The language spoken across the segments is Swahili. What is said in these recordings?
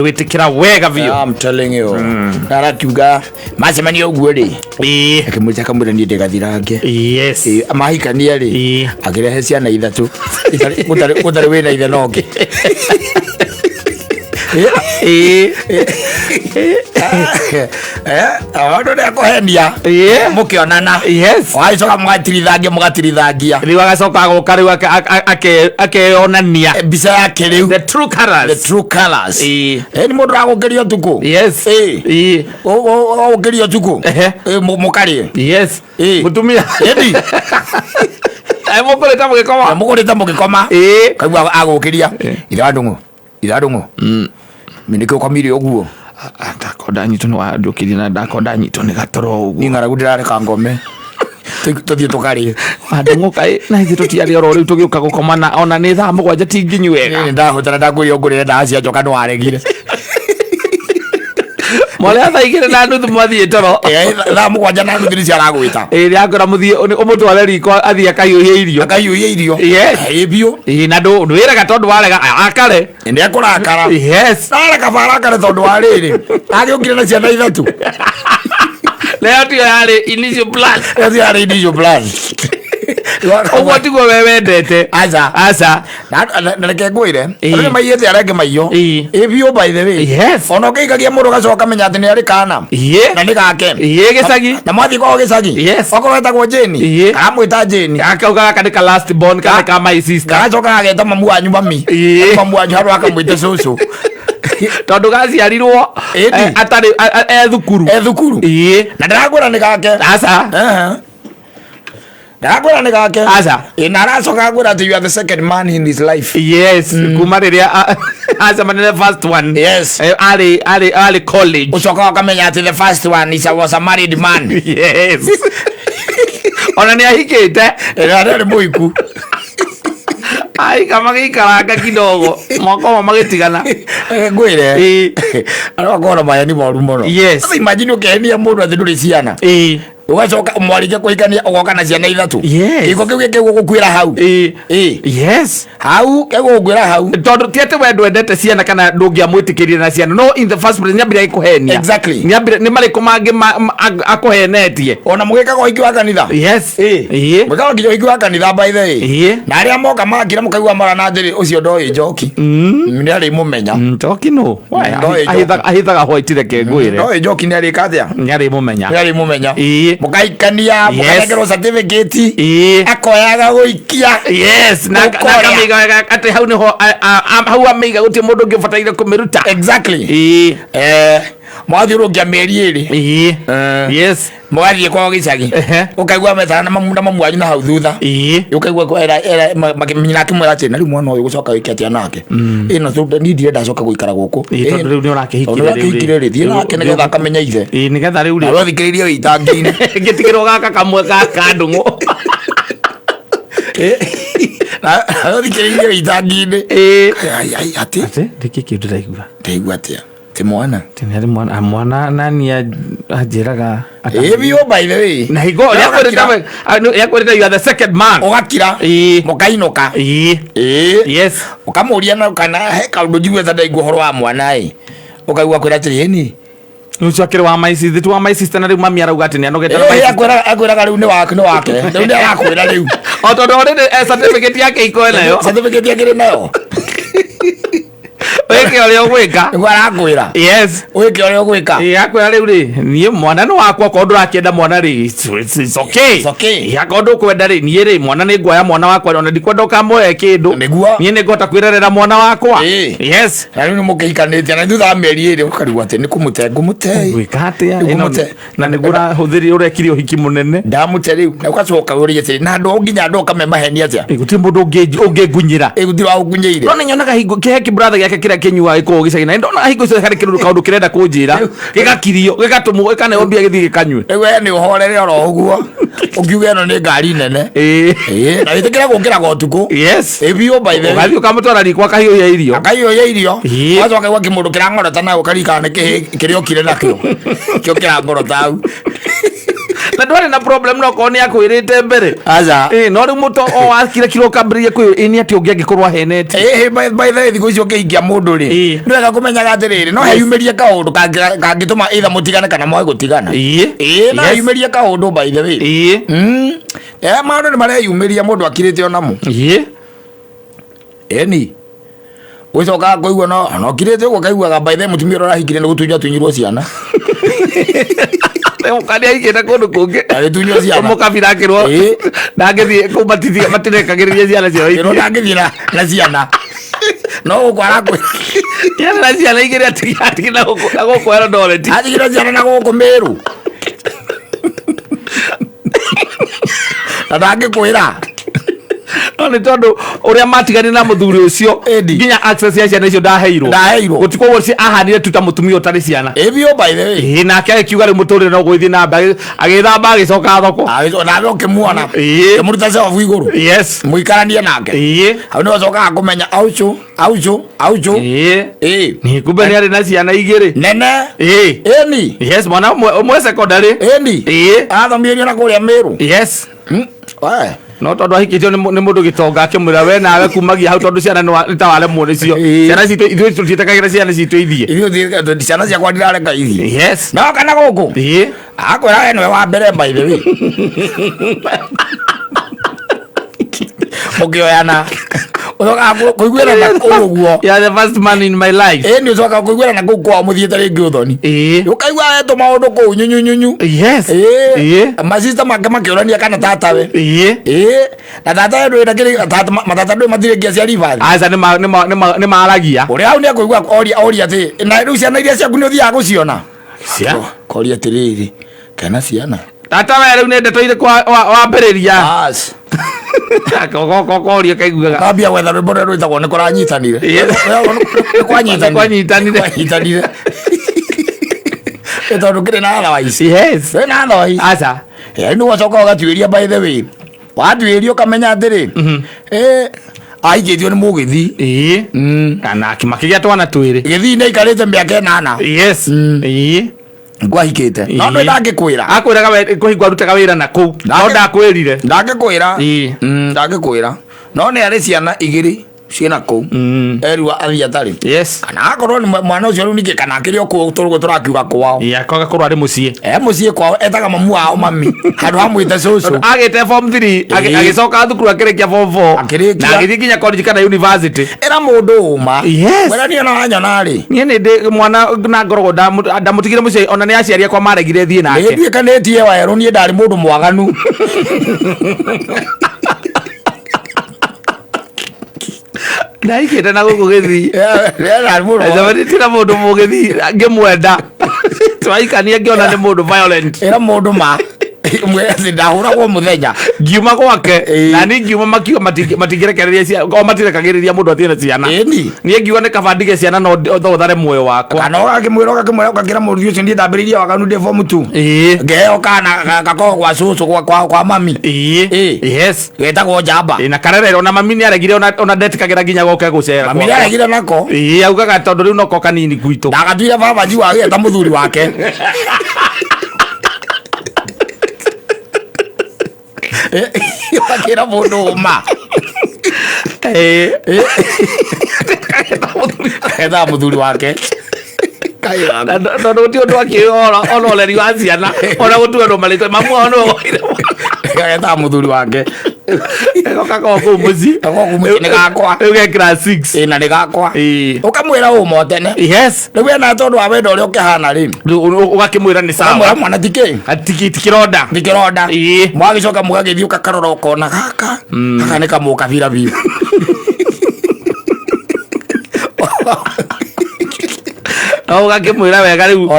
witikira wega biu. I'm telling you. Narakiuga macemania uguo ri. Akimwita kamwira ni ndegathirange. Yes. Amahikania ri. Akirehe ciana ithatu. Gutari wina ithe noki. Awado ne akohenia. Mukionana. Yes. Waicoka mugatirithangia. Riu agacoka goka riu akeonania mbica yake riu. The true colors. Ni mundu agugerio tuku. Yes. Agugerio tuku. Mukari. Yes. Mutumia. Edi. Mukurita mugikoma. Kaigua agukiria. Ithadungu. Minike ukamire oguo. Ndakonda nyito ni wadukirie na ndakonda nyito ni gatoro oguo. Ni ngaragu ndirareka ngome. Tuthie tukari. Andunguka na ithu tutiari oro riu tugiuka gukomana ona ni thaa mugwanja tinginyu wega. Ni ndahotana ndaguri ogurire ndacia njoka no aregire. Mole atha igire na nuthu mwathie toro. Thaa mugwanja na nuthu cia aragwita. Riakora muthie umutware riko athie akayuhia irio. Yes. Bio. Na ndwiraga tondu warega akare. Ndi akurakara. Yes. Areka barakara tondu wariri. Agiukire na ciana ithatu. Leo tu yari initial plan. Ogo tiguo we wendete. Aza. Na reke ngwire. Ari maiyete arenge maiyo. Bio by the way. Yes. Ono keigagia mundu gacoka menya ati ni ari kana. Na ni gake. Gicagi. Na mwathi kwa gicagi. Yes. Okoreta kwa Jeni. Kamwita Jeni. Akauga kana ka last born kana ka my sister. Gacoka ageta mamu wanyu mami. Mamu wanyu haru akamwita cucu. Tondu gaciarirwo atari thukuru. Na ndaragwira ni gake. Aca. Ndagwira ni gake. Aca. Na aracoka gwira ati you are the second man in his life. Yes. Kuma riria aca manene first one. Yes. Ali college. Ucoka ukamenya ati the first one was a married man. Yes. Ona ni ahikite. Ari muiku. Ai kama gikaranga kidogo moko magitigana ngwire arakora mayani moru muno. Yes. Sasa imagine ukehenia mundu athi nduri ciana ugacoka mwarike kuikania ugoka na ciana ithatu. Iko kiu gigukwira hau. Yes. Hau gigukwira hau tondu tiete wendu endete ciana kana ndungia mwitikirie na ciana no in the first place nyambira ikuhenia. Exactly. Nyambira ni mariko mangi akuhenetie ona mugika kwa iki wa kanitha. Yes. Mugika kwa iki wa kanitha by the way. Na aria moka makira mukaigua mara na ndiri ucio ndoi njoki. Ni ari mumenya njoki no ahithaga hwaitire ke ngwire ndoi njoki ni ari kathia ni ari mumenya mugaikania mukanegerwo certificate akoyaga guikia. Yes. Na kamiga ati hau niho hau amiga guti mundu ngibataire kumiruta. Exactly. Mwathirukia mieri iri. Yes. Mwathie kwa gicagi ukaigua metana na mamu wanyu na hau thutha. Ukaigua kwa era makimenya kimwera ati na riu mwana uyu gucoka wiki ati anake ino tu ni ndire ndacoka guikara guku tondu riu ni urakihikire ri thie nake nigetha akamenya ithe nigetha riu ri thikiririe witangi-ini ngitigirwo gaka kamwe ka ndungu na thikiririe witangi-ini ai ati ndiki kindu ndaigua atia ti mwana tinari mwana nani ajiraga bio by the way na higo yakwirita you are the second man ugakira mukainuka. Yes. Ukamuria na kana he kaundu njigueta ndaigua horo wa mwana ukaigua kwira atiri ni nucakire wa my sister tu wa my sister na riu mami arauga ati ni anogete na my sister akwiraga riu ni wake riu ni agakwira riu o tondu already certificate yake iko nayo certificate yake nayo weke ole ogwika ngwarakwira. Yes. Weke ole ogwika yakwira riu ri nie mwana no wakwa ko ndurakienda mwana ri it's okay yakondo kwenda ri nie ri mwana ni ngwaya mwana wakwa ona ndikwenda kamoe kindu nie ni ngota kwirerera mwana wakwa. Yes. Riu ni mukiikanitie na thutha mieri iri ukarigwa ati ni kumute gwika atia na nigura huthiri urekire uhiki munene ndamute riu na ugacoka urie ati na ndo nginya ndo kame mahenia atia guti mundu ungegunyira guti wa ugunyeire no nyonaga hingo kiheki brother yake kira kenyua iko gicagi na ndona hingo icio hari kindu kaundu kirenda kunjira gigakirio gigatumwo kana ombia githi gikanywe we ni uhorere oro uguo ukiuga no ni ngari nene na witikira gukira gotuku. Yes. Bio by the way ugathio kamutwara rikwa kahiyo ya irio wacoka gwa kimundu kirangorota na ukarika ne kirio kire nakio kio kirangorota au na ndwari na problem no ko ni akwirite mbere aza no ri muto o wakire kiro kambirie kwi ini ati ungi angikorwa henete by the thigo icio kiingia mundu ri ndwega kumenyaga atiriri no heyumirie kaundu kangituma either mutigane kana mwa gutigana na heyumirie kaundu by the way maundu ni mareyumiria mundu akirite onamo eni wicoka kuigua no kirite uguo kaiguaga by the mutumia urahikire ni gutunya tunyirwo ciana ukani aikita kundu kungi tunyirwo ciana mukabira kirwo ndangithie kumatithia matinekagiriria ciana cio no ndangithie na ciana no ukwara kwe yana na ciana igire ati na gukwera ndoreti atigire ciana na guku miru na ndangikwira ni tondu uria matigani na muthuri ucio nginya access ya ciana icio ndaheirwo gutikwo ci ahanire tuta mutumia utari ciana ebio by the way nake akiuga ri muturire no gwithie na mba agithamba agicoka thoko nawe ukimuona kimuruta cia wavu iguru muikaranie nake au ni wacokaga kumenya aucu ni kumbe ni ari na ciana igiri nene eni mwana umwe secondary athomirio na kuria miru no tondu ahikitio ni mundu gitonga akimwira we nawe kumagia hau tondu ciana ni tawaremwo nicio ciana citu ithuĩ tũtiĩtĩkagĩra ciana citũ ithie ciana ciakwa ndirareka ithie no kana gũkũ akwĩra we nĩwe wa mbere by the way mũkĩoyana ucoka kuiguana na kuguo ya the first man in my life ni ucoka kuiguana na kuguo muthiete ringi uthoni ukaigua eto maundu ku nyunyunyu masista make makiurania kana tatawe na tatawe ndo ndakiri matata ndo mathirengia cia rivari aca ni maragia uri au ni akuigua oria ati na riu ciana iria ciaku ni uthiaga guciona cia koria tiriri kana ciana tata we riu ni ndeto ire wa mbiriria kokoria kaiguaga kabia wetha rwimbo rwe rwitagwo ni kuranyitanire kwanyitanire tondu kiri na otherwise na otherwise aca ni wacoka ugatuiria by the way watuiria ukamenya atiri aikitio ni mugithi kana kimakigia twana twiri githi ni ikarite miaka 8 gwahikite no ndo ndangikwira akwiraga kuhingwa rutaga wira na ku no ndakwirire ndangikwira no ni ari ciana igiri ciena ku erwa athia tari kana akorwo ni mwana ucio riu nike kana akiri ku turugo turakiuga kwao akaga korwo ari mucie mucie kwao etaga mamu wao mami handu hamwite cucu agite form 3 agicoka thukuru akirikia form 4 na agithii nginya college kana university era mundu uma wera ni ona anyona ri nie ni ndi mwana na ngorogo ndamutigire mucie ona ni aciari akwa maregire thie nake ndi kanetie waero ni ndari mundu mwaganu ndaikite na guku githi tira mundu mugithi ngimwenda twaikania ngiona ni mundu violent era mundu ma mwezi ndahuragwo muthenya ngiuma gwake na ni ngiuma makiuga matingirekereria cia o matirekagiriria mundu athie na ciana nie ngiuga ni kabandige ciana no thothare muoyo wakwa kana ukakimwira ukakira mundu ucio ndie ndambiriria waganu ndi form 2 ngeo kana gako gwa cucu kwa mami getagwo njamba na karere ona mami ni aregire ona ndetikagira nginya goke gucera mami ni aregire nako augaga tondu riu noko kanini gwitu ndagatuire baba njiwa ageta muthuri wake wakira mundu uma etha muthuri wake tondu ti undu akiora ona uleri wa ciana ona gutue ndo marite mamu ono etha muthuri wake kako muci ni gakwa uge class 6 na ni gakwa ukamwira umo tene riu ena tondu wa wendo uria ukihana ri ugakimwira ni sawa mwana tikironda mwagicoka mugagithii ukakarora ukona gaka ni kamukabira biu ugakimwira wega riu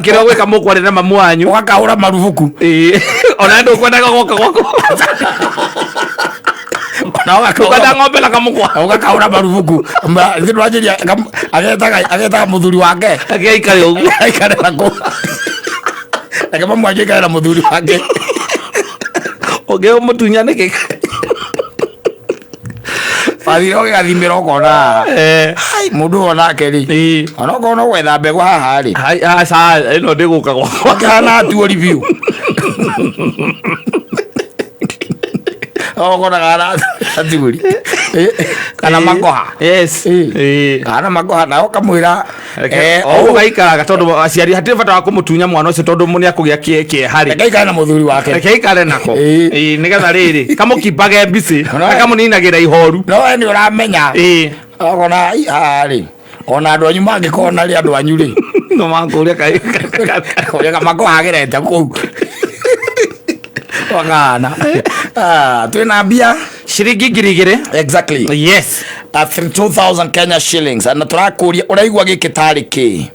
kiria gwika mukwari na mamu wanyu ugakahura marubuku ona ndu kwendaga goka gwako ukada ng'ombe na kamukwa ugakahura marubuku ndu ajiria agetaga muthuri wake agiikare uguo aikare nako ake mamu agikare na muthuri wake ugeo mutunya niki Fathiro gathimira ukona hai mundu onake ri ona ukono gwetha mbegu haha ri asa ino ndiguka gwakwa kana atuori biu Kona gara atiburi kana makoha. Yes. Kana makoha na okamwira gaikaraga tondu aciari hatire bata wa kumutunya mwana ucio tondu muni akugia kie hari gaikara na muthuri wake gaikare nako nigetha riri kamukipage bisi akamuninagira ihoru no ni uramenya ona ari ona andu anyu mangikona ri andu anyu ri no manguria kai kuria makoha agirete ku wangana twina mbia shiringi ngiri igiri. Exactly. Yes. 2,000 Kenya shillings. Na turakuria uraigwa giki tari ki